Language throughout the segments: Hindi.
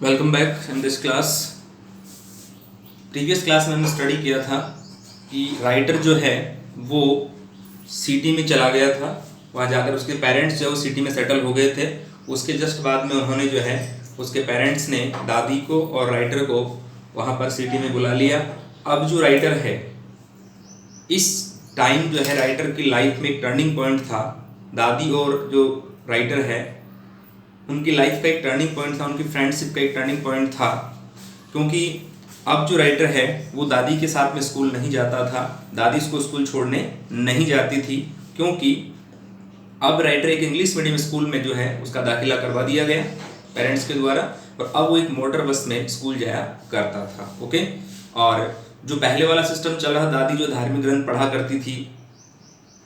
Welcome back in this class. Previous class में हमने स्टडी किया था कि राइटर जो है वो सिटी में चला गया था। वहाँ जाकर उसके पेरेंट्स जो है वो सिटी में सेटल हो गए थे। उसके जस्ट बाद में उन्होंने जो है उसके पेरेंट्स ने दादी को और राइटर को वहाँ पर सिटी में बुला लिया। अब जो राइटर है इस टाइम जो है राइटर की लाइफ में एक टर्निंग पॉइंट था। दादी और जो राइटर है उनकी लाइफ का एक टर्निंग पॉइंट था, उनकी फ्रेंडशिप का एक टर्निंग पॉइंट था, क्योंकि अब जो राइटर है वो दादी के साथ में स्कूल नहीं जाता था। दादी उसको स्कूल छोड़ने नहीं जाती थी, क्योंकि अब राइटर एक इंग्लिश मीडियम स्कूल में जो है उसका दाखिला करवा दिया गया पेरेंट्स के द्वारा, और अब वो एक मोटर बस में स्कूल जाया करता था। ओके, और जो पहले वाला सिस्टम चल रहा, दादी जो धार्मिक ग्रंथ पढ़ा करती थी,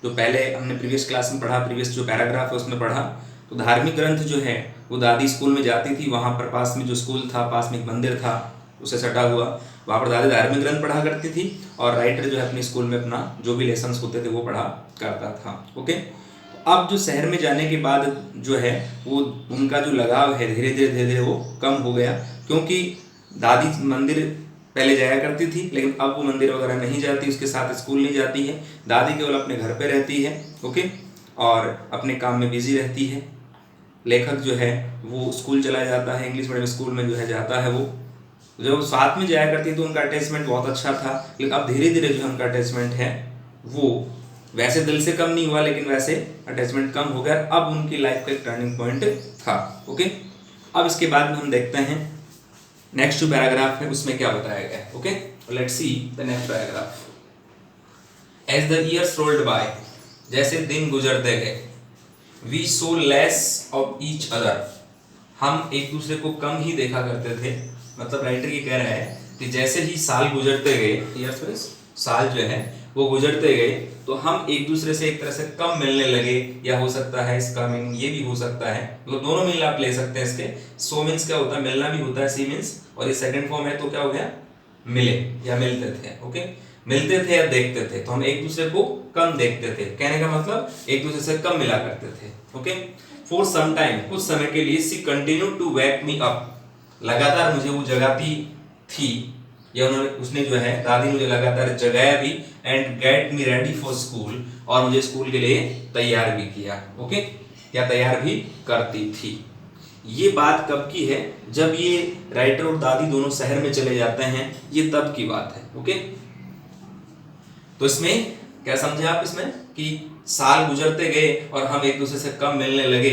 जो पहले हमने प्रीवियस क्लास में पढ़ा, प्रीवियस जो पैराग्राफ है उसमें पढ़ा, तो धार्मिक ग्रंथ जो है वो दादी स्कूल में जाती थी। वहाँ पर पास में जो स्कूल था, पास में एक मंदिर था उसे सटा हुआ, वहाँ पर दादी धार्मिक ग्रंथ पढ़ा करती थी और राइटर जो है अपने स्कूल में अपना जो भी लेसन्स होते थे वो पढ़ा करता था। ओके, तो अब जो शहर में जाने के बाद जो है वो उनका जो लगाव है धीरे धीरे वो कम हो गया, क्योंकि दादी मंदिर पहले जाया करती थी लेकिन अब वो मंदिर वगैरह नहीं जाती, उसके साथ स्कूल नहीं जाती है। दादी केवल अपने घर पे रहती है। ओके, और अपने काम में बिजी रहती है। लेखक जो है वो स्कूल चला जाता है, इंग्लिश मीडियम स्कूल में जो है जाता है। वो जब साथ में जाया करती है तो उनका अटैचमेंट बहुत अच्छा था, लेकिन अब धीरे धीरे जो उनका अटैचमेंट है वो वैसे दिल से कम नहीं हुआ, लेकिन वैसे अटैचमेंट कम हो गया। अब उनकी लाइफ का एक टर्निंग पॉइंट था। ओके, अब इसके बाद में हम देखते हैं नेक्स्ट जो पैराग्राफ है उसमें क्या बताया गया है। Okay, let's see the next paragraph. As the years rolled by, जैसे दिन गुजरते गए, we saw less of each other, हम एक दूसरे को कम ही देखा करते थे। मतलब राइटर ये कह रहा है कि जैसे ही साल गुजरते गए, ईयर्स मींस साल जो है वो गुजरते गए, तो हम एक दूसरे से एक तरह से कम मिलने लगे, या हो सकता है इसका मीनिंग ये भी हो सकता है, मतलब दोनों मीनिंग आप ले सकते हैं इसके। सो मीन्स क्या होता है, मिलना भी होता है, सी मीन्स, और ये सेकंड फॉर्म है तो क्या हो गया, मिले या मिलते थे। ओके, मिलते थे या देखते थे, तो हम एक दूसरे को कम देखते थे, कहने का मतलब एक दूसरे से कम मिला करते थे। ओके, फॉर सम टाइम, कुछ समय के लिए, she continue to wake me up, लगातार मुझे वो जगाती थी, या उसने जो है दादी मुझे लगातार जगाया भी, and get me ready for school, और मुझे स्कूल के लिए तैयार भी किया। ओके, क्या तैयार भी करती थी। ये बात कब की है, जब ये राइटर और दादी दोनों शहर में चले जाते हैं, ये तब की बात है। ओके, तो इसमें क्या समझे आप, इसमें कि साल गुजरते गए और हम एक दूसरे से कम मिलने लगे।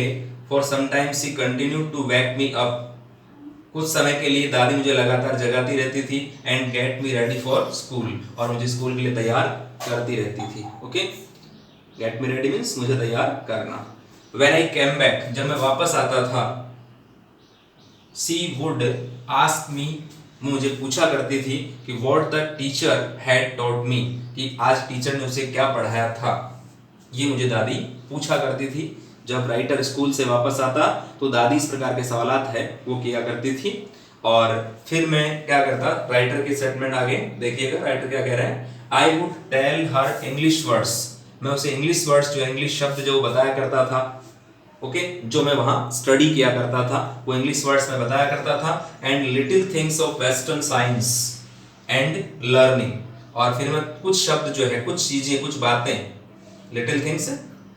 For some time she continue to wake me up, कुछ समय के लिए दादी मुझे लगातार जगाती रहती थी, and get me ready for school, और मुझे स्कूल के लिए तैयार करती रहती थी। Okay, gate me ready means मुझे तैयार करना। व्हेन आई केम बैक, जब मैं वापस आता था, सी वुड आस्क मी, मुझे पूछा करती थी कि what the teacher had taught me, कि आज टीचर ने उसे क्या पढ़ाया था, ये मुझे दादी पूछा करती थी। जब राइटर स्कूल से वापस आता तो दादी इस प्रकार के सवालात है वो किया करती थी। और फिर मैं क्या करता, राइटर के स्टेटमेंट आगे देखिएगा, राइटर क्या कह रहे हैं, I would tell her English words, मैं उसे इंग्लिश वर्ड्स जो इंग्लिश शब्द जो बताया करता था, ओके, जो मैं वहां स्टडी किया करता था वो इंग्लिश वर्ड्स में बताया करता था, and little things of western science and learning, और फिर मैं कुछ शब्द जो है, कुछ चीजें, कुछ बातें, लिटिल थिंग्स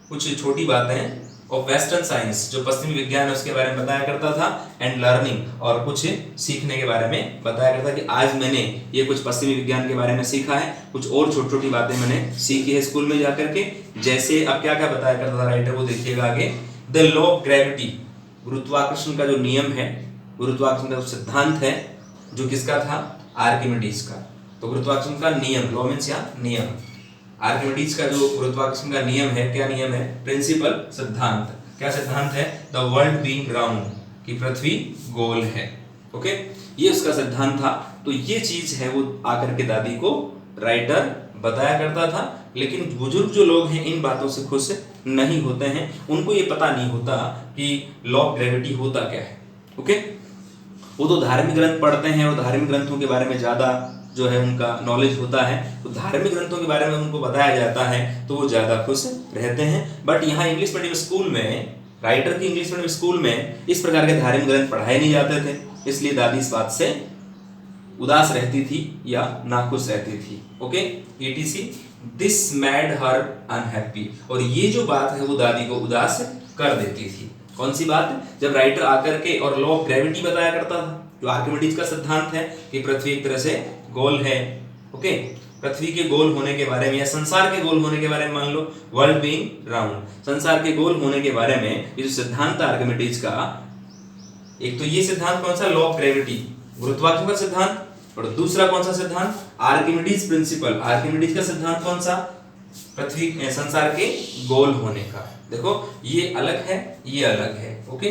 कुछ छोटी बातें, ऑफ वेस्टर्न साइंस जो पश्चिमी विज्ञान है उसके बारे में बताया करता था, एंड लर्निंग और कुछ सीखने के बारे में बताया करता कि आज मैंने ये कुछ पश्चिमी विज्ञान के बारे में सीखा है, कुछ और छोटी छोटी बातें मैंने सीखी है स्कूल में जाकर के। जैसे अब क्या क्या बताया करता था राइटर, वो देखिएगा आगे। द लॉ ऑफ ग्रेविटी, गुरुत्वाकर्षण का जो नियम है, गुरुत्वाकर्षण का सिद्धांत है, जो किसका था, आर्किमिडीज का। तो गुरुत्वाकर्षण का नियम, लॉ मींस या नियम, आर्किमिडीज का जो गुरुत्वाकर्षण का नियम है, क्या नियम है, प्रिंसिपल, सिद्धांत। क्या सिद्धांत है, द वर्ल्ड बीइंग राउंड, कि पृथ्वी गोल है। ओके, ये उसका सिद्धांत था। तो ये चीज है वो आकर के दादी को राइटर बताया करता था, लेकिन बुजुर्ग जो लोग हैं इन बातों से खुश नहीं होते हैं, उनको ये पता नहीं होता कि लॉ ऑफ ग्रेविटी होता क्या है। ओके, वो तो धार्मिक ग्रंथ पढ़ते हैं और धार्मिक ग्रंथों के बारे में ज्यादा जो है उनका नॉलेज होता है, तो धार्मिक ग्रंथों के बारे में उनको बताया जाता है तो वो ज़्यादा खुश रहते हैं। बट यहाँ इंग्लिश मीडियम स्कूल में राइटर की इंग्लिश मीडियम स्कूल में इस प्रकार के धार्मिक ग्रंथ पढ़ाए नहीं जाते थे, इसलिए दादी इस बात से उदास रहती थी या नाखुश रहती थी। Okay, ETC this made her unhappy, और ये जो बात है वो दादी को उदास कर देती थी। कौन सी बात? जब राइटर आकर के और लॉ ऑफ ग्रेविटी बताया करता था, जो आर्किमिडीज का सिद्धांत है कि पृथ्वी एक तरह से गोल है। ओके, पृथ्वी के गोल होने के बारे में या संसार के गोल होने के बारे में, मान लो वर्ल्ड बीइंग राउंड, संसार के गोल होने के बारे में ये जो सिद्धांत था आर्किमिडीज का, एक तो ये सिद्धांत कौन सा? लॉ ऑफ ग्रेविटी, गुरुत्वाकर्षण का सिद्धांत, और दूसरा कौन सा सिद्धांत? Archimedes principal. आर्किमिडीज का सिद्धांत कौन सा? पृथ्वी संसार के गोल होने का। देखो ये अलग है, ये अलग है। ओके,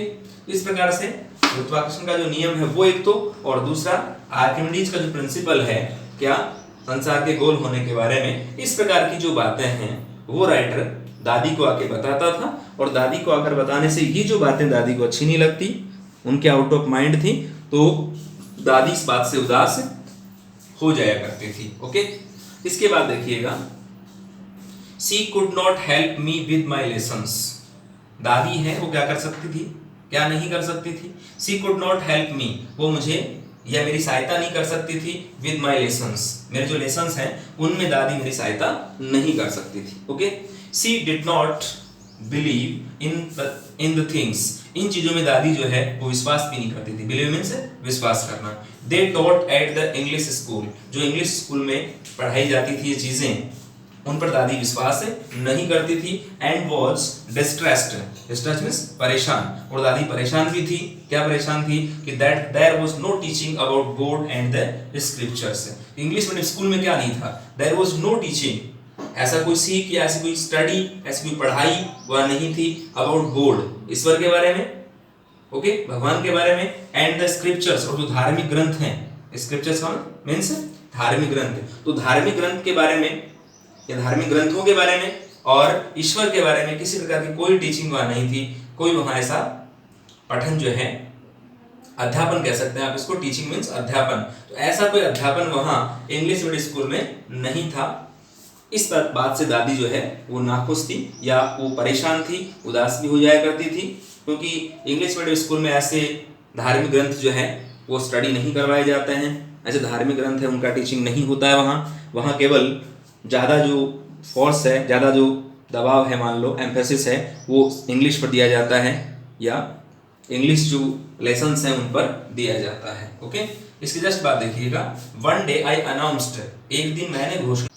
इस प्रकार से गुरुत्वाकर्षण का जो नियम है वो एक तो, और दूसरा आर्किमिडीज का जो प्रिंसिपल है, क्या? संसार के गोल होने के बारे में। इस प्रकार की जो बातें हैं वो राइटर दादी को आके बताता था, और दादी को आकर बताने से ये जो बातें दादी को अच्छी नहीं लगती, उनके आउट ऑफ माइंड थी, तो दादी इस बात से उदास हो जाया करती थी। ओके, इसके बाद देखिएगा, she could not help me with my lessons. दादी है वो क्या कर सकती थी, क्या नहीं कर सकती थी? शी कुड नॉट हेल्प मी, वो मुझे या मेरी सहायता नहीं कर सकती थी विद माई लेसन्स, मेरे जो लेसन्स हैं उनमें दादी मेरी सहायता नहीं कर सकती थी। Okay, she did not believe in the things, इन चीजों में दादी जो है वो विश्वास भी नहीं करती थी। बिलीव मीन्स विश्वास करना। They taught at the English school, जो इंग्लिश स्कूल में पढ़ाई जाती थी ये चीजें, उन पर दादी विश्वास नहीं करती थी। And was distressed, distressed means परेशान, और दादी परेशान भी थी। क्या परेशान थी? कि that there was no teaching about God and the scriptures. English medium school में क्या नहीं था? देयर वॉज नो टीचिंग, ऐसा कोई सीख या ऐसी कोई स्टडी, ऐसी कोई पढ़ाई वह नहीं थी अबाउट गॉड, ईश्वर के बारे में, ओके, भगवान के बारे में, एंड द स्क्रिप्चर्स, और जो धार्मिक ग्रंथ हैं, स्क्रिप्चर्स का मीन्स धार्मिक ग्रंथ, तो धार्मिक ग्रंथ के बारे में या धार्मिक ग्रंथों के बारे में और ईश्वर के बारे में किसी प्रकार की कोई टीचिंग वहां नहीं थी, कोई वहां ऐसा पठन जो है, अध्यापन कह सकते हैं आप इसको, टीचिंग मीन्स अध्यापन, तो ऐसा कोई अध्यापन वहां इंग्लिश मीडियम स्कूल में नहीं था। इस बात से दादी जो है वो नाखुश थी या वो परेशान थी, उदास भी हो जाया करती थी, क्योंकि इंग्लिश मीडियम स्कूल में ऐसे धार्मिक ग्रंथ जो है वो स्टडी नहीं करवाए जाते हैं, ऐसे धार्मिक ग्रंथ है उनका टीचिंग नहीं होता है वहाँ केवल ज़्यादा जो फोर्स है, ज़्यादा जो दबाव है, मान लो एम्फेसिस है, वो इंग्लिश पर दिया जाता है या इंग्लिश जो लेसन्स हैं उन पर दिया जाता है। ओके, इसके जस्ट बाद देखिएगा, वन डे आई अनाउंस्ड, एक दिन मैंने घोषणा,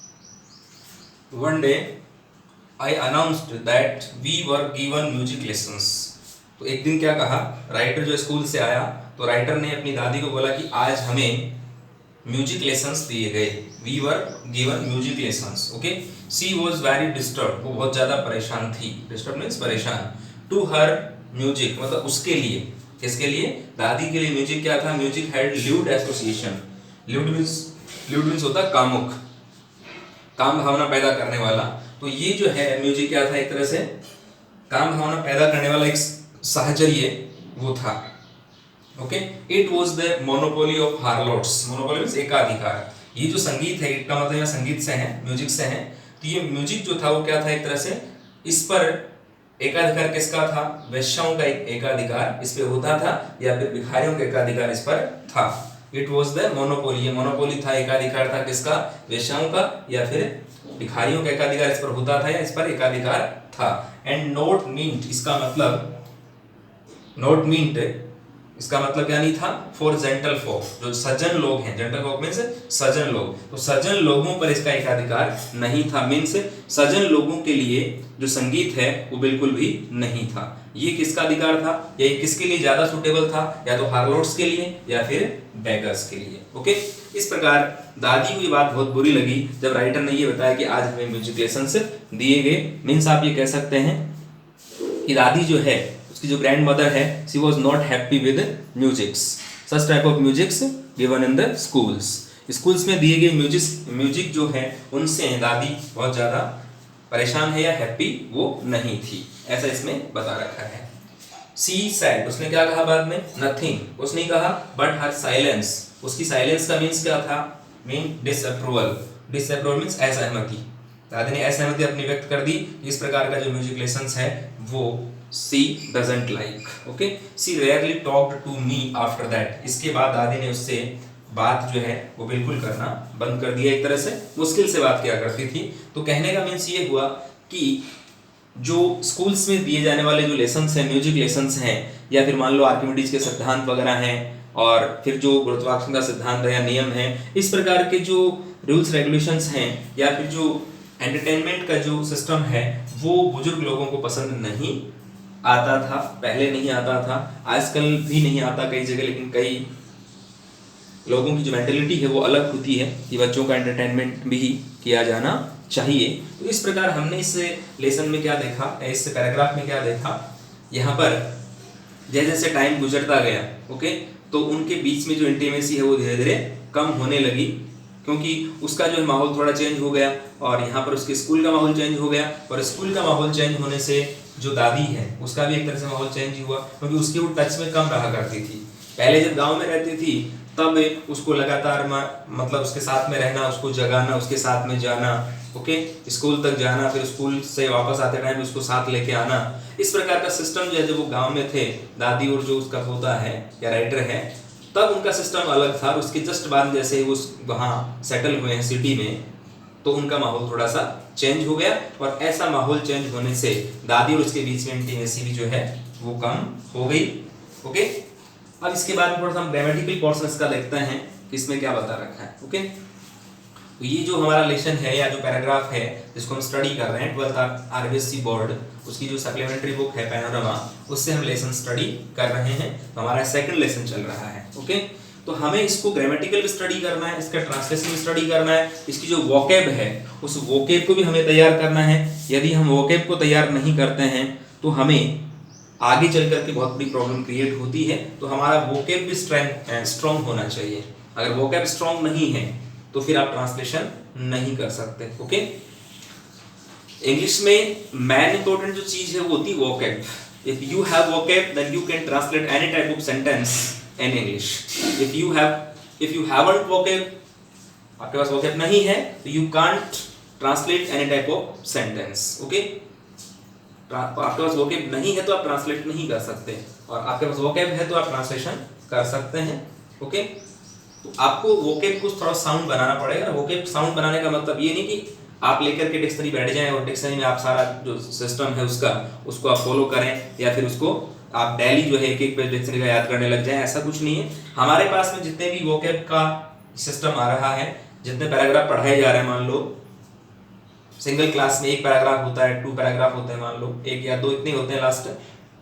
one day I announced that we were given music lessons. तो एक दिन क्या कहा, राइटर जो स्कूल से आया तो राइटर ने अपनी दादी को बोला कि आज हमें म्यूजिक लेसन्स दिए गए, we were given music lessons. Okay, she was very disturb, वो बहुत ज़्यादा परेशान थी, डिस्टर्ब मीन्स परेशान, टू हर म्यूजिक, मतलब उसके लिए, किसके लिए? दादी के लिए म्यूजिक क्या था? Music had lewd association, lewd means होता है कामुक, काम भावना पैदा करने वाला, तो ये जो है म्यूजिक क्या था? एक तरह से काम भावना पैदा करने वाला एक साहचर्य वो था। Okay, it was the monopoly of harlots, monopoly means एकाधिकार, ये जो संगीत है, इसका मतलब संगीत से है, म्यूजिक से है, तो ये म्यूजिक जो था वो क्या था? एक तरह से इस पर एकाधिकार किसका था? वेश्याओं का एक एकाधिकार इस पे होता था, या फिर भिखारियों का एकाधिकार इस पर था। इट वॉज द मोनोपोली, ये मोनोपोली था, एकाधिकार था किसका? वेश्याओं का या फिर भिखारियों का एकाधिकार इस पर होता था या इस पर एकाधिकार था। एंड नोट मींट, इसका मतलब नोट मींट, इसका मतलब क्या नहीं था? फॉर जेंटल फोक, जो सज्जन लोग हैं, जेंटल फोक मीन्स सज्जन लोग, तो सज्जन लोगों पर इसका एकाधिकार नहीं था, मीन्स सज्जन लोगों के लिए जो संगीत है वो बिल्कुल भी नहीं था। ये किसका अधिकार था, या ये किसके लिए ज्यादा सुटेबल था? या तो हार्लोट्स के लिए या फिर बेगर्स के लिए। ओके, इस प्रकार दादी को ये बात बहुत बुरी लगी जब राइटर ने ये बताया कि आज हमें म्यूजिक लेसन्स दिए गए। मीन्स आप ये कह सकते हैं कि दादी जो है, उसकी जो ग्रैंड मदर है, she was not happy with musics, such type of musics given in the schools में दिए गए म्यूजिक जो है उनसे दादी बहुत ज़्यादा परेशान है या हैप्पी वो नहीं थी, ऐसा इसमें बता रखा है। शी सेड, उसने क्या कहा बाद में? नथिंग, उसने कहा, बट हर साइलेंस, उसकी साइलेंस का मीन्स क्या था? मीन डिसअप्रूवल, डिसअप्रूवल मीन्स असहमति। दादी ने असहमति अपनी व्यक्त कर दी, इस प्रकार का जो म्यूजिक लेसन्स है वो she doesn't like. Okay, she rarely talked to me after that. इसके बाद दादी ने उससे बात जो है वो बिल्कुल करना बंद कर दिया, एक तरह से मुश्किल से बात किया करती थी। तो कहने का मीन्स ये हुआ कि जो स्कूल्स में दिए जाने वाले जो लेसन्स हैं, म्यूजिक लेसन्स हैं, या फिर मान लो आर्किमिडीज के सिद्धांत वगैरह हैं, और फिर जो गुरुत्वाकर्षण का सिद्धांत है या नियम है, इस प्रकार के जो रूल्स रेगुलेशंस हैं या फिर जो एंटरटेनमेंट का जो सिस्टम है वो बुजुर्ग लोगों को पसंद नहीं आता था। पहले नहीं आता था, आजकल भी नहीं आता कई जगह, लेकिन कई लोगों की जो मेंटेलिटी है वो अलग होती है कि बच्चों का एंटरटेनमेंट भी किया जाना चाहिए। तो इस प्रकार हमने इस लेसन में क्या देखा, इस पैराग्राफ में क्या देखा, यहाँ पर जैसे जैसे टाइम गुजरता गया, ओके, तो उनके बीच में जो इंटीमेसी है वो धीरे धीरे कम होने लगी, क्योंकि उसका जो माहौल थोड़ा चेंज हो गया, और यहाँ पर उसके स्कूल का माहौल चेंज हो गया, और स्कूल का माहौल चेंज होने से जो दादी है उसका भी एक तरह से माहौल चेंज हुआ, क्योंकि उसकी वो टच में कम रहा करती थी। पहले जब गाँव में रहती थी तब उसको लगातार मतलब उसके साथ में रहना, उसको जगाना, उसके साथ में जाना, ओके, स्कूल तक जाना, फिर स्कूल से वापस आते टाइम उसको साथ लेके आना, इस प्रकार का सिस्टम जो है, जब वो गांव में थे दादी और जो उसका पोता है या राइटर है, तब उनका सिस्टम अलग था। उसके जस्ट बाद जैसे वो वहाँ सेटल हुए हैं सिटी में, तो उनका माहौल थोड़ा सा चेंज हो गया, और ऐसा माहौल चेंज होने से दादी और उसके बीच में इंटीमेसी भी जो है वो कम हो गई। ओके, अब इसके बाद थोड़ा सा हम ग्रामेटिकल पोर्शंस का देखते हैं कि इसमें क्या बता रखा है। ओके, तो ये जो हमारा लेसन है या जो पैराग्राफ है जिसको हम स्टडी कर रहे हैं 12th आरबीएससी बोर्ड, उसकी जो सप्लीमेंट्री बुक है पैनोरमा, उससे हम लेसन स्टडी कर रहे हैं। तो हमारा सेकंड लेसन चल रहा है। ओके, तो हमें इसको ग्रामेटिकल भी स्टडी करना है, इसका ट्रांसलेशन भी स्टडी करना है, इसकी जो वोकैब है उस वोकैब को भी हमें तैयार करना है। यदि हम वोकैब को तैयार नहीं करते हैं तो हमें आगे चल करके बहुत बड़ी प्रॉब्लम क्रिएट होती है। तो हमारा वोकैब भी स्ट्रॉन्ग होना चाहिए। अगर वोकैब स्ट्रॉन्ग नहीं है तो फिर आप ट्रांसलेशन नहीं कर सकते। ओके, इंग्लिश में मेन इंपॉर्टेंट जो चीज है वो होती है vocab. If you have vocab then you can translate any type of sentence in English. If you haven't vocab, आपके पास वोकैब नहीं है, तो you can't translate any type of sentence. Okay, आपके पास वोकैब नहीं है तो आप ट्रांसलेट नहीं कर सकते, और आपके पास वोकैब है तो आप ट्रांसलेशन कर सकते हैं। ओके, तो आपको वोकैब को थोड़ा साउंड बनाना पड़ेगा। वोकैब साउंड बनाने का मतलब ये नहीं कि आप लेकर के डिक्शनरी बैठ जाएं और डिक्शनरी में आप सारा जो सिस्टम है उसको आप फॉलो करें, या फिर उसको आप डेली जो है एक एक पेज डिक्शनरी का याद करने लग जाएं, ऐसा कुछ नहीं है। हमारे पास में जितने भी वोकैब का सिस्टम आ रहा है, जितने पैराग्राफ पढ़ाए जा रहे हैं, मान लो सिंगल क्लास में एक पैराग्राफ होता है, 2 पैराग्राफ होते हैं, मान लो 1 या 2 इतने होते हैं लास्ट,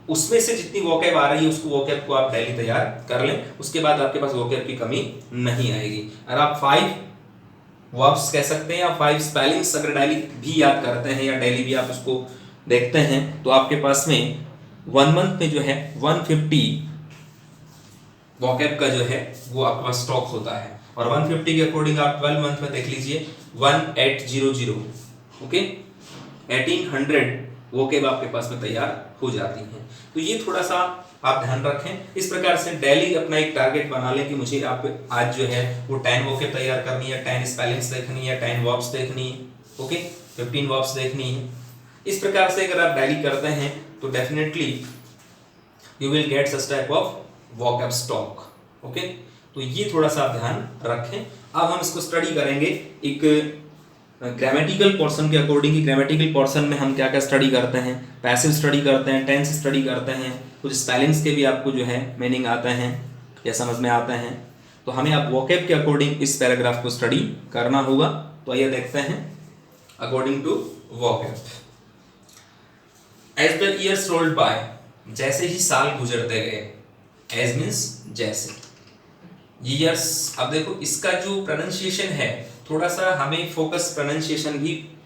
उसमें से जितनी वोकैब आ रही है उसको वोकैब को आप डेली तैयार कर लें, उसके बाद आपके पास वोकैब की कमी नहीं आएगी। अगर आप 5 वर्ब्स कह सकते हैं या 5 स्पेलिंग्स अगर डेली भी याद करते हैं या डेली भी आप उसको देखते हैं, तो आपके पास में 1 मंथ में जो है 150 वोकैब का जो है वो आपके पास स्टॉक होता है, और 150 के अकॉर्डिंग आप 12 मंथ में देख लीजिए 1800, ओके, 1800 वोकैब आपके पास में तैयार हो जाती हैं। तो ये थोड़ा सा आप ध्यान रखें। इस प्रकार से डेली अपना एक टारगेट बना लें कि मुझे आप आज जो है वो 10 वोकैब तैयार करनी है, 10 स्पेलिंग्स देखनी है, 10 वर्ब्स देखनी है, ओके, 15 वर्ब्स देखनी है। इस प्रकार से अगर आप डेली करते हैं तो definitely you will get such type of vocab stock. Okay, तो ये थोड़ा सा आप ध्यान रखें। अब हम इसको स्टडी करेंगे एक ग्रामेटिकल पोर्शन के अकॉर्डिंग। कि ग्रामेटिकल पोर्शन में हम क्या क्या स्टडी करते हैं, पैसिव स्टडी करते हैं, टेंस स्टडी करते हैं, कुछ स्पेलिंग्स के भी आपको जो है मीनिंग आते हैं या समझ में आते हैं। तो हमें अब वोकैब के अकॉर्डिंग इस पैराग्राफ को स्टडी करना होगा। तो आइए देखते हैं according to vocab. As the years rolled by, जैसे ही साल गुजरते गए, एज मीन्स जैसे, ईयर्स। अब देखो इसका जो प्रोनाउंसिएशन है थोड़ा सा हमें फोकस प्रोनाउंसिएशन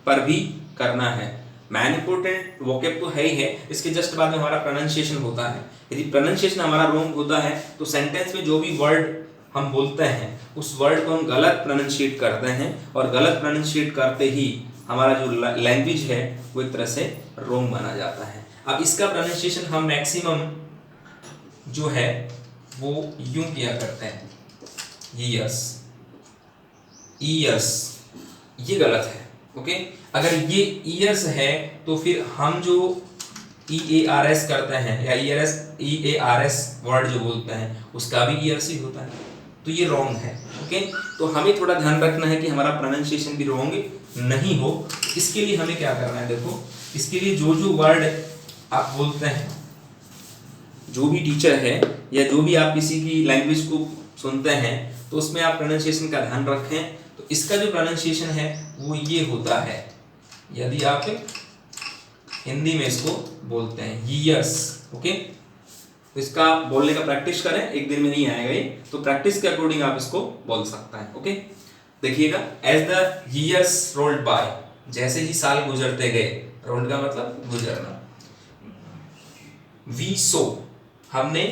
पर भी करना है। मैन इंपोर्टेंट वोकैब तो है ही है, इसके जस्ट बाद में हमारा प्रोनाउंसिएशन होता है। यदि प्रोनाउंसिएशन हमारा रॉन्ग होता है तो सेंटेंस में जो भी वर्ड हम बोलते हैं उस वर्ड को हम गलत प्रोनाउंशिएट करते हैं, और गलत प्रोनाउंशिएट करते ही हमारा जो लैंग्वेज है वो एक तरह से रॉन्ग माना जाता है। अब इसका प्रोनाउंसिएशन हम मैक्सिमम जो है वो यूं किया करते हैं, ईयर्स, ईयर्स, ये गलत है। ओके, अगर ये ईयर्स है तो फिर हम जो EARS करते हैं या EARS वर्ड जो बोलते हैं उसका भी ERC होता है, तो ये रॉन्ग है। ओके, तो हमें थोड़ा ध्यान रखना है कि हमारा प्रोनाउंसिएशन भी रॉन्ग नहीं हो। इसके लिए हमें क्या करना है, देखो इसके लिए जो जो वर्ड आप बोलते हैं, जो भी टीचर है या जो भी आप किसी की लैंग्वेज को सुनते हैं तो उसमें आप प्रोनाउंसिएशन का ध्यान रखें। तो इसका जो प्रोनाउंसिएशन है वो ये होता है, यदि आप हिंदी में इसको बोलते हैं यस। ओके, तो इसका बोलने का प्रैक्टिस करें, एक दिन में नहीं आएगा ये, तो प्रैक्टिस के अकॉर्डिंग आप इसको बोल सकते हैं। ओके, देखिएगा, as the years rolled by, जैसे ही साल गुजरते गए, रोल्ड का मतलब गुजरना। वी सो, हमने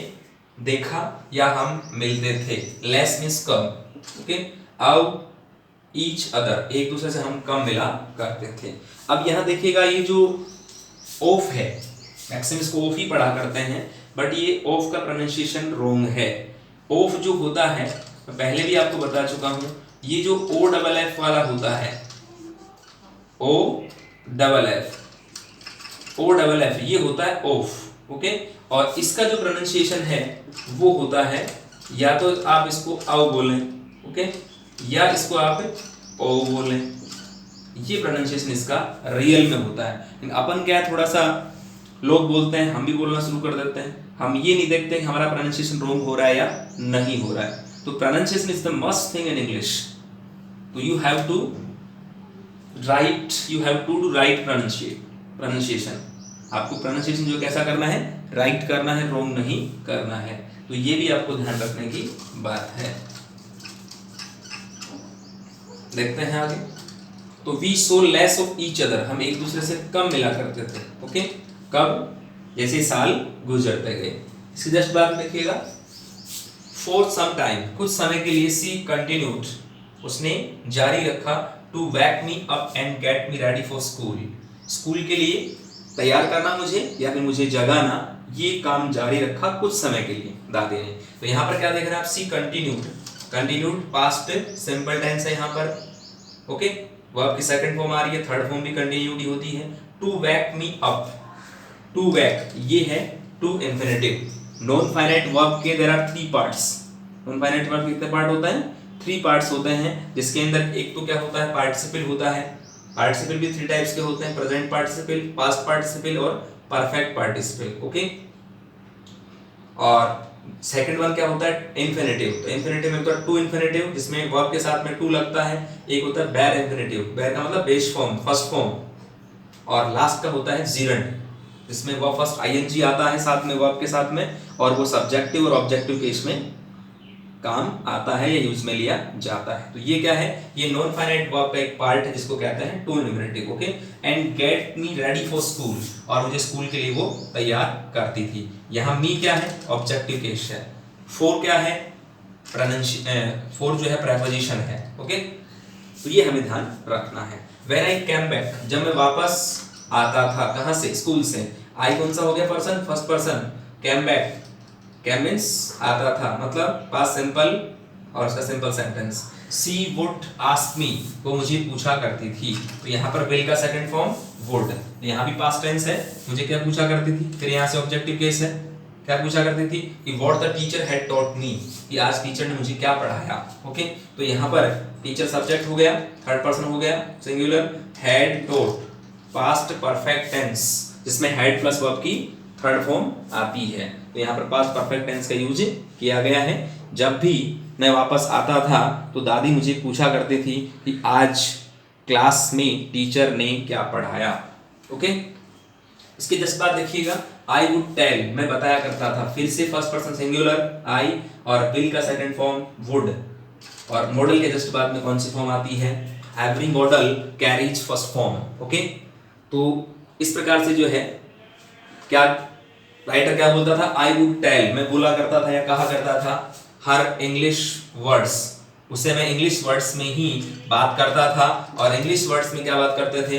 देखा या हम मिलते थे, लेस मीन्स कम। ओके, अब ईच अदर, एक दूसरे से हम कम मिला करते थे। अब यहां देखिएगा ये जो ऑफ है, मैक्सिमम इसको ऑफ ही पढ़ा करते हैं, बट ये ऑफ का प्रोनाउंसिएशन रॉन्ग है। ऑफ जो होता है, मैं पहले भी आपको बता चुका हूं, ये जो ओ डबल एफ वाला होता है, ओ डबल एफ, ये होता है ऑफ। ओके, और इसका जो प्रोनाउंसिएशन है वो होता है, या तो आप इसको आओ बोलें, ओके, या इसको आप ओ बोलें, ये प्रोनाउंसिएशन इसका रियल में होता है। लेकिन अपन क्या है, थोड़ा सा लोग बोलते हैं, हम भी बोलना शुरू कर देते हैं, हम ये नहीं देखते कि हमारा प्रोनाउंसिएशन रॉन्ग हो रहा है या नहीं हो रहा है। तो pronunciation is the must thing in English, तो you have to do right pronunciation. आपको प्रोनाउंसिएशन जो कैसा करना है, राइट करना है, रॉन्ग नहीं करना है। तो ये भी आपको ध्यान रखने की बात है। देखते हैं आगे, तो we saw less of each other, हम एक दूसरे से कम मिला करते थे। ओके, कब, जैसे साल गुजरते गए। इसके जस्ट बाद देखिएगा, फॉर सम टाइम, कुछ समय के लिए, सी कंटिन्यूड, उसने जारी रखा, to wake me up and get me ready for school, school के लिए तैयार करना मुझे या फिर मुझे जगाना, ये काम जारी रखा कुछ समय के लिए दादी ने। तो यहाँ पर क्या देख रहे हैं आप, she continued past simple tense है यहाँ पर। ओके, वर्ब की सेकंड फॉर्म आ रही है, थर्ड फॉर्म भी कंटिन्यूड ही होती है। To wake me up, to wake ये है to infinitive. Non finite verb के there are 3 parts. Non finite verb के कितने पार्ट होता है, 3 पार्ट्स होते हैं, जिसके अंदर एक तो क्या होता है, पार्टिसिपल होता है। पार्टिसिपल भी 3 टाइप्स के होते हैं, प्रेजेंट पार्टिसिपल, पास्ट पार्टिसिपल और परफेक्ट पार्टिसिपल। ओके, और सेकंड वन क्या होता है, इन्फिनिटिव। तो इन्फिनिटिव में होता है टू इन्फिनिटिव, जिसमें वर्ब के साथ में टू लगता है। एक होता है बेयर इन्फिनिटिव, बेयर का मतलब बेस फॉर्म, फर्स्ट फॉर्म। और लास्ट का होता है जीरंड, जिसमें वर्ब फर्स्ट आईएनजी आता है साथ में वर्ब के साथ में, और वो सब्जेक्टिव और ऑब्जेक्टिव केस में काम आता है या यूज में लिया जाता है। तो ये क्या है, ये नॉन फाइनाइट वर्ब का एक पार्ट है जिसको कहते हैं to infinitive. Okay, and get me ready for school, और मुझे स्कूल के लिए वो तैयार करती थी। यहाँ मी क्या है, ऑब्जेक्टिव केस है। फोर क्या है, फोर जो है प्रेपोजिशन है। ओके, तो ये हमें ध्यान रखना है। व्हेन आई कैम बैक, जब मैं वापस आता था, कहाँ से, स्कूल से। आई कौन सा हो गया, person, first person. Came back, came means आता था, मतलब पास्ट सिंपल और उसका simple sentence. She would ask me, वो मुझे पूछा करती थी। तो यहाँ पर विल का सेकंड फॉर्म वुड, यहाँ भी पास्ट टेंस है, मुझे क्या पूछा करती थी। फिर यहाँ से ऑब्जेक्टिव केस है, क्या पूछा करती थी कि what the teacher had taught me, कि आज टीचर ने मुझे क्या पढ़ाया। ओके, तो यहाँ पर टीचर सब्जेक्ट हो गया, थर्ड पर्सन हो गया singular, had taught past perfect tense, जिसमें हैड प्लस वर्ब की थर्ड फॉर्म आती है। तो यहाँ पर पास्ट परफेक्ट टेंस का यूज किया गया है। जब भी मैं वापस आता था तो दादी मुझे पूछा करती थी कि आज क्लास में टीचर ने क्या पढ़ाया। ओके, इसके जस्ट बाद देखिएगा, आई वुड टेल, मैं बताया करता था। फिर से फर्स्ट पर्सन सिंगुलर आई, और विल का सेकंड फॉर्म वुड, और मॉडल के जस्ट बाद में कौन सी फॉर्म आती है, every model carries first form. Okay, तो इस प्रकार से जो है, क्या राइटर क्या बोलता था, आई वुड टेल, मैं बोला करता था या कहा करता था हर इंग्लिश वर्ड्स, उससे मैं इंग्लिश वर्ड्स में ही बात करता था। और इंग्लिश वर्ड्स में क्या बात करते थे,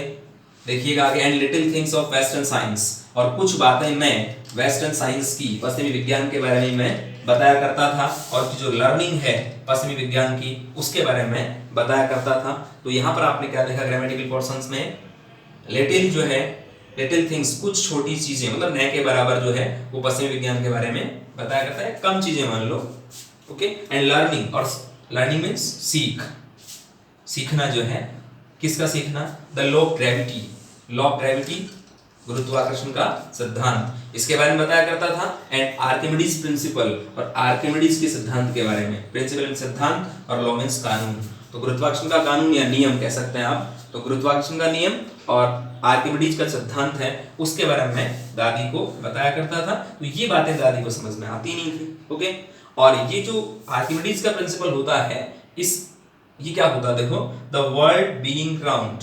देखिएगा आगे, and little things of western science, और कुछ बातें मैं वेस्टर्न साइंस की, पश्चिमी विज्ञान के बारे में मैं बताया करता था, और जो लर्निंग है पश्चिमी विज्ञान की, उसके बारे में बताया करता था। तो यहाँ पर आपने क्या देखा, ग्रामेटिकल पोर्शंस में लिटिल जो है लिटिल थिंग्स, कुछ छोटी चीजें, मतलब न के बराबर जो है वो पश्चिमी विज्ञान के बारे में बताया करता है, कम चीजें मान लो। ओके, एंड लर्निंग, और लर्निंग मीन्स सीखना जो है, किसका सीखना, the law of gravity, law of gravity, गुरुत्वाकर्षण का सिद्धांत, इसके बारे में बताया करता था। एंड आर्किमिडीज प्रिंसिपल, और आर्किमिडीज के सिद्धांत के बारे में, प्रिंसिपल सिद्धांत और लॉ मीन्स कानून, तो गुरुत्वाकर्षण का कानून या नियम कह सकते हैं आप, तो गुरुत्वाकर्षण का नियम और आर्किमिडीज का सिद्धांत है, उसके बारे में दादी को बताया करता था। तो ये बातें दादी को समझ में आती नहीं थी। ओके, और ये जो आर्किमिडीज का प्रिंसिपल होता है, ये क्या होता है, देखो, द वर्ल्ड बीइंग राउंड,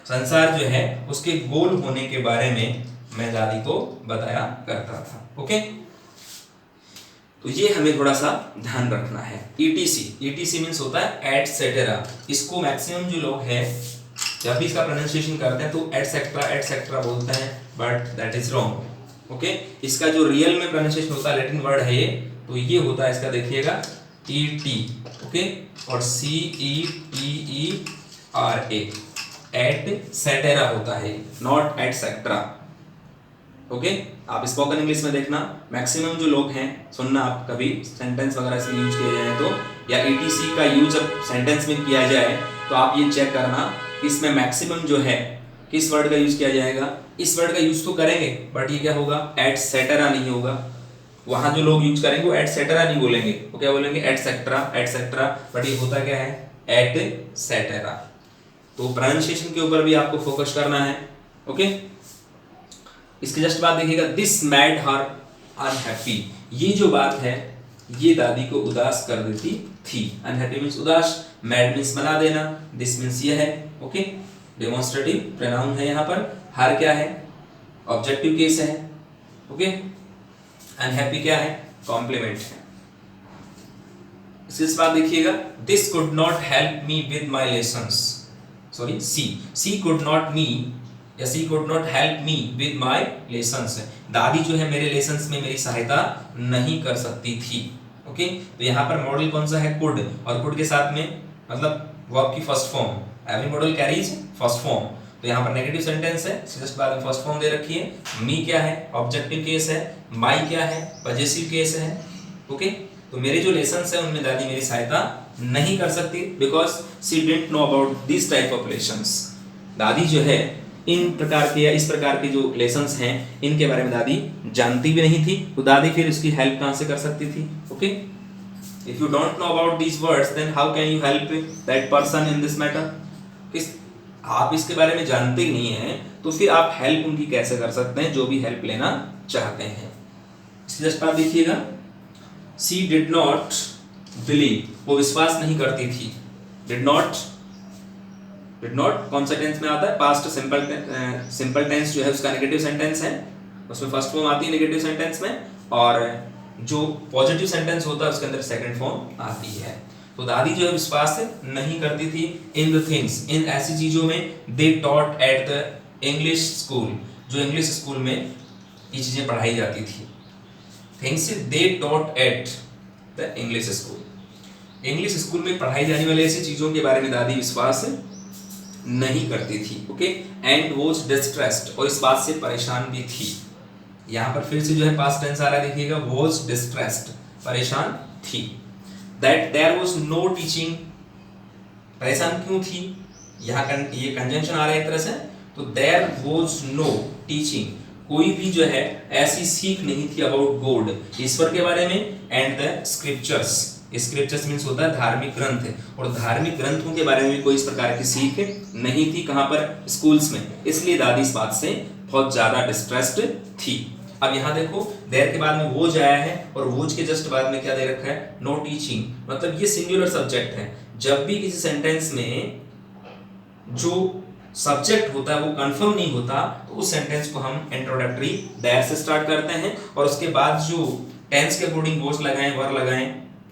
संसार जो है उसके गोल होने के बारे में मैं दादी को बताया करता था। ओके, तो ये हमें थोड़ा सा ध्यान रखना है। ETC मीन्स होता है एटसेट्रा, इसको मैक्सिमम जो लोग हैं जब भी इसका प्रोनाउंसिएशन करते हैं तो एटसेट्रा बोलते हैं, but that is wrong. Okay, इसका जो रियल में प्रोनाउंसिएशन होता है, लैटिन वर्ड है ये, तो ये होता है इसका, देखिएगा, ET। ओके, और CETERA, एटसेट्रा होता है, नॉट एटसेट्रा। ओके, आप स्पोकन इंग्लिश में देखना, मैक्सिमम जो लोग हैं, सुनना आप कभी सेंटेंस वगैरह से यूज किए जाए तो, या ETC का यूज जब सेंटेंस में किया जाए तो आप ये चेक करना कि इसमें मैक्सिमम जो है किस वर्ड का यूज किया जाएगा। इस वर्ड का यूज तो करेंगे, बट ये क्या होगा, एटसेट्रा नहीं होगा। वहां जो लोग यूज करेंगे वो एटसेट्रा नहीं बोलेंगे, वो क्या बोलेंगे, एटसेट्रा, बट ये होता क्या है, एटसेट्रा। तो प्रोनाउंसिएशन के ऊपर भी आपको फोकस करना है। ओके, इसके जस्ट बाद देखिएगा, दिस मेड हर अनहैप्पी, ये जो बात है ये दादी को उदास कर देती थी। अनहैप्पी मीन्स उदास, मैड मीन्स बना देना, दिस मीन्स यह है। ओके, डेमोन्स्ट्रेटिव प्रोनाउन है यहाँ पर, हर क्या है, ऑब्जेक्टिव केस है। ओके, अनहैप्पी क्या है, कॉम्प्लीमेंट है। इसके बाद देखिएगा, this could not help me with my lessons, sorry, she could not help me with my lessons, दादी जो है मेरे लेसन्स में मेरी सहायता नहीं कर सकती थी। ओके, तो यहाँ पर मॉडल कौन सा है, कुड, और कुड के साथ में मतलब वर्ब की first form, every model carries first form, तो यहाँ पर नेगेटिव सेंटेंस है, जस्ट बाद में फर्स्ट फॉर्म दे रखी है। मी क्या है, ऑब्जेक्टिव केस है, माई क्या है, पजेसिव केस है। ओके, तो मेरे जो लेसन्स है उनमें दादी मेरी सहायता नहीं कर सकती, because she didn't know about this type of lessons, दादी जो है इन प्रकार के या इस प्रकार के जो लेसन्स हैं इनके बारे में दादी जानती भी नहीं थी, तो दादी फिर इसकी हेल्प कहाँ से कर सकती थी। Okay, if you don't know about these words then how can you help that person in this matter. आप इसके बारे में जानते ही नहीं है तो फिर आप हेल्प उनकी कैसे कर सकते हैं, जो भी हेल्प लेना चाहते हैं। इसके जस्ट बाद देखिएगा, शी डिड नॉट बिलीव, वो विश्वास नहीं करती थी। डिड नॉट कौन सा टेंस में आता है, पास्ट सिंपल टेंस जो है उसका नेगेटिव सेंटेंस है, उसमें फर्स्ट फॉर्म आती है नेगेटिव सेंटेंस में, और जो पॉजिटिव सेंटेंस होता है उसके अंदर सेकंड फॉर्म आती है। तो दादी जो है विश्वास नहीं करती थी इन द थिंग्स, इन ऐसी चीजों में, they taught at the English school, जो इंग्लिश स्कूल में ये चीजें पढ़ाई जाती थी। Things they taught at the English school, English school में पढ़ाई जाने वाली ऐसी चीजों के बारे में दादी विश्वास नहीं करती थी। ओके, एंड वॉज डिस्ट्रेस्ड, और इस बात से परेशान भी थी। यहाँ पर फिर से जो है पास्ट टेंस आ रहा है, देखिएगा, वॉज डिस्ट्रेस्ड, परेशान थी। That there was no teaching, परेशान क्यों थी, यहाँ ये कंजंक्शन आ रहा है एक तरह से, तो देयर वॉज नो टीचिंग, कोई भी जो है ऐसी सीख नहीं थी अबाउट गॉड, ईश्वर के बारे में, and the scriptures, scriptures means होता है धार्मिक ग्रंथ, और धार्मिक ग्रंथों के बारे में भी कोई इस प्रकार की सीख नहीं थी, कहाँ पर, स्कूल्स में, इसलिए दादी इस बात से बहुत ज्यादा डिस्ट्रेस्ड थी। अब यहाँ देखो, देयर के बाद में वोज आया है, और वोज के जस्ट बाद में क्या दे रखा है, नो टीचिंग, मतलब ये सिंगुलर सब्जेक्ट है। जब भी किसी सेंटेंस में जो सब्जेक्ट होता है वो कंफर्म नहीं होता तो उस सेंटेंस को हम इंट्रोडक्टरी देयर से स्टार्ट करते हैं, और उसके बाद जो टेंस के अकॉर्डिंग वोज लगाएं, वर लगाएं,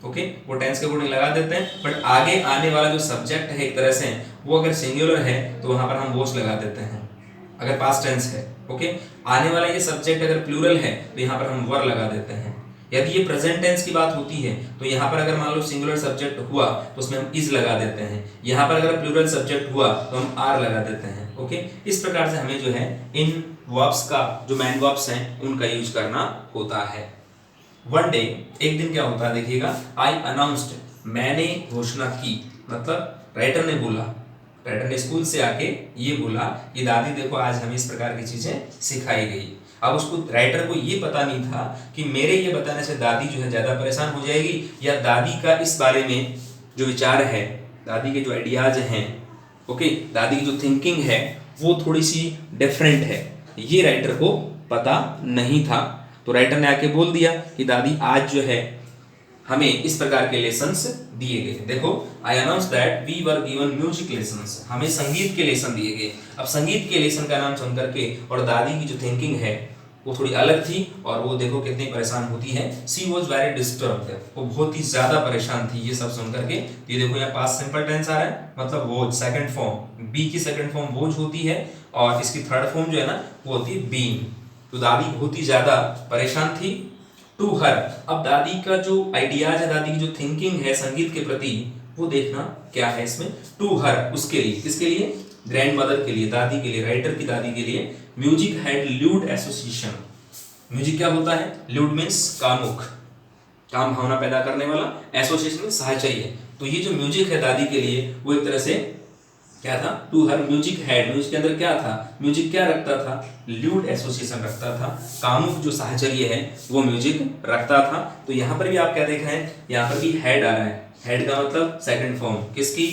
ओके, वो टेंस के अकॉर्डिंग लगा देते हैं। बट आगे आने वाला जो सब्जेक्ट है एक तरह से वो अगर सिंगुलर है तो वहां पर हम वोज लगा देते हैं, अगर पास्ट टेंस है। ओके, आने वाला ये सब्जेक्ट अगर प्लूरल है तो यहाँ पर हम वर लगा देते हैं। यदि ये प्रेजेंट टेंस की बात होती है तो यहाँ पर अगर मान लो सिंगुलर सब्जेक्ट हुआ तो उसमें हम इज लगा देते हैं, यहाँ पर अगर प्लूरल सब्जेक्ट हुआ तो हम आर लगा देते हैं। ओके, इस प्रकार से हमें जो है इन वर्ब्स का जो मैन वर्ब्स हैं उनका यूज करना होता है। वन डे, एक दिन क्या होता है देखिएगा, आई अनाउंस्ड, मैंने घोषणा की, मतलब राइटर ने बोला, राइटर ने स्कूल से आके ये बोला कि दादी देखो आज हमें इस प्रकार की चीजें सिखाई गई। अब उसको राइटर को ये पता नहीं था कि मेरे ये बताने से दादी जो है ज्यादा परेशान हो जाएगी, या दादी का इस बारे में जो विचार है, दादी के जो आइडियाज हैं, ओके, दादी की जो थिंकिंग है वो थोड़ी सी डिफरेंट है, ये राइटर को पता नहीं था। तो राइटर ने आके बोल दिया कि दादी आज जो है हमें इस प्रकार के लेसन्स दिए गए। देखो, I announce that we were given music lessons, हमें संगीत के लेसन दिए गए। अब संगीत के लेसन का नाम सुन करके और दादी की जो थिंकिंग है वो थोड़ी अलग थी, और वो देखो कितनी परेशान होती है। सी वॉज वेरी डिस्टर्ब्ड, वो बहुत ही ज्यादा परेशान थी ये सब सुन करके। ये देखो यहाँ पास्ट सिंपल टेंस आ रहा है, मतलब वोज सेकंड फॉर्म, बी की सेकंड फॉर्म वोज होती है और इसकी थर्ड फॉर्म जो है ना वो होती है बीन। तो दादी बहुत ही ज्यादा परेशान थी। टू हर, अब दादी का जो आइडियाज है, दादी की जो थिंकिंग है संगीत के प्रति, वो देखना क्या है इसमें। टू हर, उसके लिए, किसके लिए, ग्रैंड मदर के लिए, दादी के लिए, राइटर की दादी के लिए, music had lewd association. Music क्या होता है, ल्यूड मीन्स कामुक, काम भावना पैदा करने वाला, एसोसिएशन में साहचर्य। तो ये जो म्यूजिक है दादी के लिए वो एक तरह से क्या था, to her music had, music के अंदर क्या था, म्यूजिक क्या रखता था, ल्यूड एसोसिएशन रखता था, कामुक जो साहचर्य है वो म्यूजिक रखता था। तो यहाँ पर भी आप क्या देख रहे हैं, यहाँ पर भी हैड आ रहा है, हैड का मतलब सेकंड फॉर्म किसकी,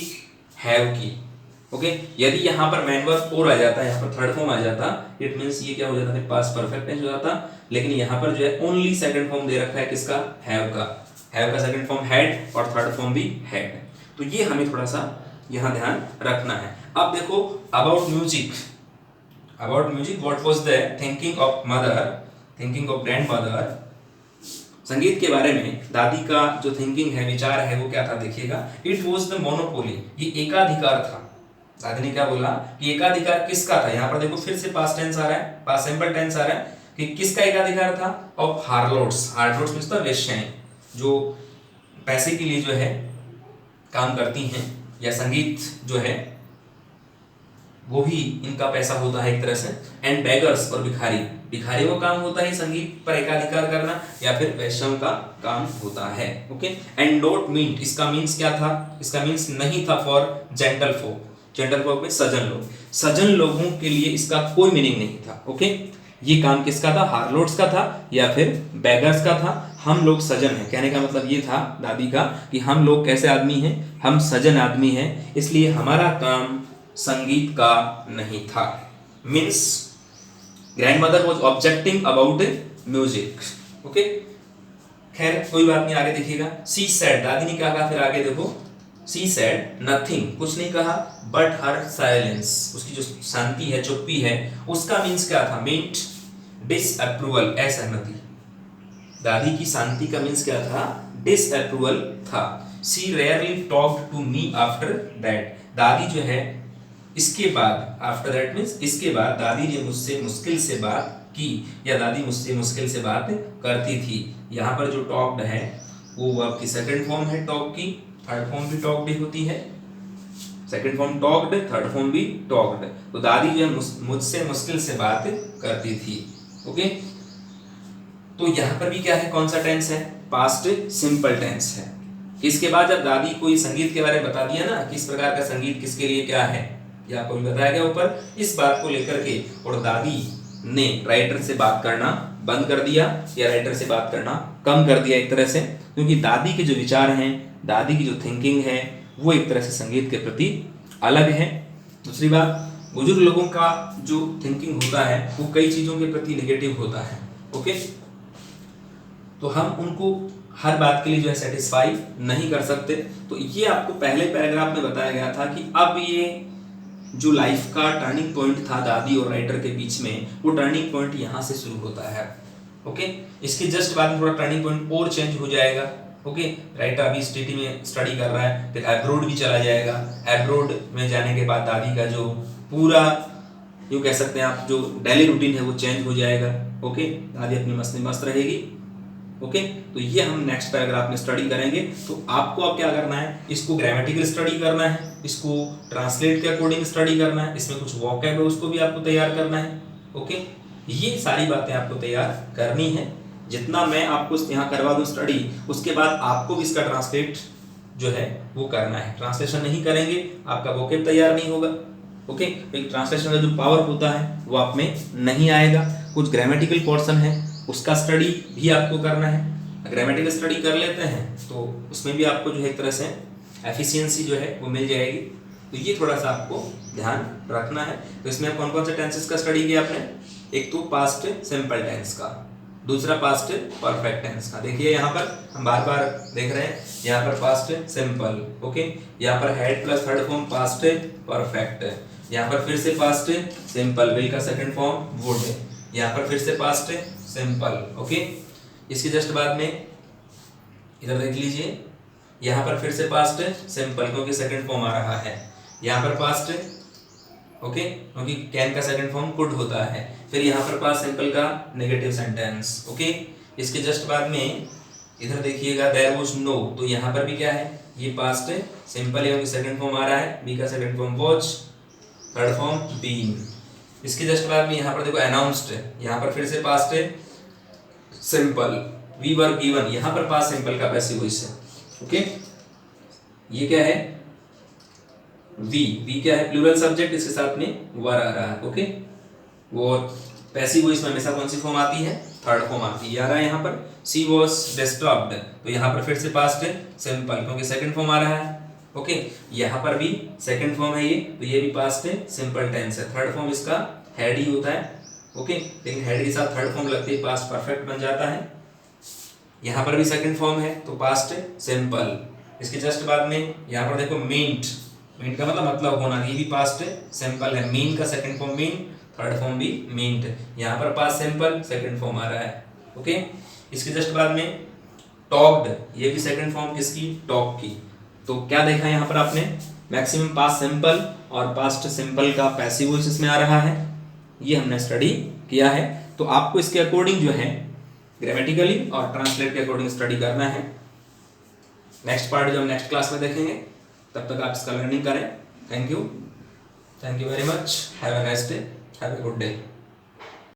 हैव की, ओके। यदि यहाँ पर मैन वर्ब और आ जाता, यहाँ पर थर्ड फॉर्म आ जाता, इट मींस ये क्या हो जाता है, पास्ट परफेक्ट टेंस हो जाता। लेकिन यहाँ पर जो है ओनली सेकंड फॉर्म दे रखा है किसका, हैव का, हैव का सेकंड फॉर्म हैड और थर्ड फॉर्म भी हैड। तो ये हमें थोड़ा सा यहाँ ध्यान रखना है। अब देखो about music, about music what was the thinking of mother, thinking of grand mother, संगीत के बारे में दादी का जो थिंकिंग है, विचार है, वो क्या था देखिएगा। इट वाज द मोनोपोली, ये एकाधिकार था। दादी ने क्या बोला कि एकाधिकार किसका था, यहाँ पर देखो फिर से पास्ट टेंस आ रहा है, पास्ट सिंपल टेंस आ रहा है कि किसका एकाधिकार था, ऑफ हार्लोट्स, हार्लोट्स मींस द वेश्याएं, जो पैसे के लिए जो है काम करती हैं, या संगीत जो है वो भी इनका पैसा होता है एक तरह से। एंड बेगर्स, और भिखारी, भिखारियों का काम होता है संगीत पर एकाधिकार करना, या फिर वैश्यों का काम होता है, ओके। एंड डोंट मीन, इसका मीन्स क्या था, इसका मीन्स नहीं था फॉर जेंटल फोक, जेंटल फोक में सज्जन लोग, सज्जन लोगों के लिए इसका कोई मीनिंग नहीं था, ओके। ये काम किसका था, हार्लोट्स का था या फिर बेगर्स का था। हम लोग सज्जन हैं, कहने का मतलब ये था दादी का कि हम लोग कैसे आदमी हैं, हम सज्जन आदमी हैं, इसलिए हमारा काम संगीत का नहीं था। Means grand mother was objecting about music, okay. खैर कोई बात नहीं, आगे देखिएगा। सी सेड, दादी ने क्या कहा फिर आगे देखो, सी सेड नथिंग, कुछ नहीं कहा, बट हर साइलेंस, उसकी जो शांति है, चुप्पी है, उसका मीन्स क्या था, मीन्ट डिसअप्रूवल, असहमति। दादी की शांति का मीन्स क्या था, डिसअप्रूवल था। She rarely talked to me after that, दादी जो है इसके बाद, आफ्टर दैट मीन्स इसके बाद, दादी ने मुझसे मुश्किल से बात की, या दादी मुझसे मुश्किल से बात करती थी। यहाँ पर जो टॉक्ड है वो वर्ब की सेकंड फॉर्म है टॉक की, थर्ड फॉर्म भी टॉक्ड ही होती है, second form talked, third form भी टॉक्ड। तो दादी जो है मुझसे मुश्किल से बात करती थी, ओके। तो यहाँ पर भी क्या है, कौन सा टेंस है, पास्ट सिंपल टेंस है। इसके बाद जब दादी कोई संगीत के बारे में बता दिया ना, किस प्रकार का संगीत किसके लिए क्या है, ये आपको भी बताया गया ऊपर। इस बात को लेकर के और दादी ने राइटर से बात करना बंद कर दिया, या राइटर से बात करना कम कर दिया एक तरह से, क्योंकि दादी के जो विचार हैं, दादी की जो थिंकिंग है, वो एक तरह से संगीत के प्रति अलग है। दूसरी बात, बुजुर्ग लोगों का जो थिंकिंग होता है वो कई चीज़ों के प्रति नेगेटिव होता है, ओके। तो हम उनको हर बात के लिए जो है सेटिस्फाई नहीं कर सकते। तो ये आपको पहले पैराग्राफ में बताया गया था कि अब ये जो लाइफ का टर्निंग पॉइंट था दादी और राइटर के बीच में, वो टर्निंग पॉइंट यहाँ से शुरू होता है, ओके। इसके जस्ट बाद में थोड़ा टर्निंग पॉइंट और चेंज हो जाएगा, ओके। राइटर अभी सिटी में स्टडी कर रहा है, फिर एब्रोड भी चला जाएगा। एब्रोड में जाने के बाद दादी का जो पूरा, यूँ कह सकते हैं आप, जो डेली रूटीन है वो चेंज हो जाएगा, ओके। दादी अपनी मस्ती मस्त रहेगी, ओके। तो ये हम नेक्स्ट पैराग्राफ में स्टडी करेंगे। तो आपको अब क्या करना है, इसको ग्रामेटिकल स्टडी करना है, इसको ट्रांसलेट के अकॉर्डिंग स्टडी करना है, इसमें कुछ वोकैब है उसको भी आपको तैयार करना है, ओके। ये सारी बातें आपको तैयार करनी है। जितना मैं आपको यहाँ करवा दूँ स्टडी, उसके बाद आपको भी इसका ट्रांसलेट जो है वो करना है। ट्रांसलेशन नहीं करेंगे आपका वोकेब तैयार नहीं होगा। ओके, एक ट्रांसलेशन का जो पावर होता है वो आप में नहीं आएगा। कुछ ग्रामेटिकल पोर्शन है उसका स्टडी भी आपको करना है। ग्रामेटिकल स्टडी कर लेते हैं तो उसमें भी आपको जो है एक तरह से एफिशिएंसी जो है वो मिल जाएगी। तो ये थोड़ा सा आपको ध्यान रखना है। तो इसमें कौन कौन से टेंसेस का स्टडी किया आपने? एक तो पास्ट सिंपल टेंस का, दूसरा पास्ट परफेक्ट टेंस का। देखिए यहाँ पर हम बार बार देख रहे हैं, यहाँ पर पास्ट सिंपल, ओके, यहाँ पर had plus third form past perfect, यहाँ पर फिर से पास्ट सिंपल, विल का सेकंड फॉर्म वुड, यहाँ पर फिर से पास्ट सिंपल, ओके। इसके जस्ट बाद में इधर देख लीजिए, यहाँ पर फिर से पास्ट सिंपल क्योंकि सेकंड फॉर्म आ रहा है, यहाँ पर पास्ट, ओके, क्योंकि कैन का सेकंड फॉर्म कुड होता है, फिर यहाँ पर पास्ट सिंपल का नेगेटिव सेंटेंस, ओके। इसके जस्ट बाद में इधर देखिएगा देयर वाज नो, तो यहाँ पर भी क्या है, ये पास्ट सिंपल है क्योंकि सेकंड फॉर्म आ रहा है, बी का second form was, third form been. इसके जस्ट बाद में यहाँ पर देखो अनाउंस्ड, यहाँ पर फिर से past simple, we were given, यहाँ पर पास्ट सिंपल का पैसिव वॉइस है, ओके। ये क्या है, वी क्या है, प्लूरल सब्जेक्ट, इसके साथ में वर आ रहा है, ओके। वो पैसिव वॉइस में हमेशा कौन सी फॉर्म आती है, थर्ड फॉर्म आती है। आ रहा है यहाँ पर शी वॉज डिस्टर्ब्ड, तो यहाँ पर फिर से पास्ट सिंपल क्योंकि सेकंड फॉर्म आ रहा है, ओके। यहाँ पर भी सेकंड फॉर्म है ये, तो ये भी पास्ट सिंपल टेंस है। थर्ड फॉर्म इसका हैड ही होता है, ओके, लेकिन हैड के साथ थर्ड फॉर्म लगते ही पास्ट परफेक्ट बन जाता है। यहाँ पर भी सेकंड फॉर्म है तो पास्ट सिंपल। इसके जस्ट बाद में यहाँ पर देखो मींट, मींट का मतलब होना, ये भी पास्ट सिंपल है, मीन का second form mean, third form भी मींट, यहाँ पर पास्ट सिंपल सेकंड फॉर्म आ रहा है, ओके। इसके जस्ट बाद में टॉक्ड, ये भी सेकंड फॉर्म किसकी, टॉक की। तो क्या देखा यहाँ पर आपने, मैक्सिमम पास्ट सिंपल और पास्ट सिंपल का पैसिव वॉइस इसमें आ रहा है, ये हमने स्टडी किया है। तो आपको इसके अकॉर्डिंग जो है ग्रामेटिकली और ट्रांसलेट के अकॉर्डिंग स्टडी करना है। नेक्स्ट पार्ट जो हम नेक्स्ट क्लास में देखेंगे, तब तक आप इसका लर्निंग करें। Thank you very much, have a nice day, have a good day.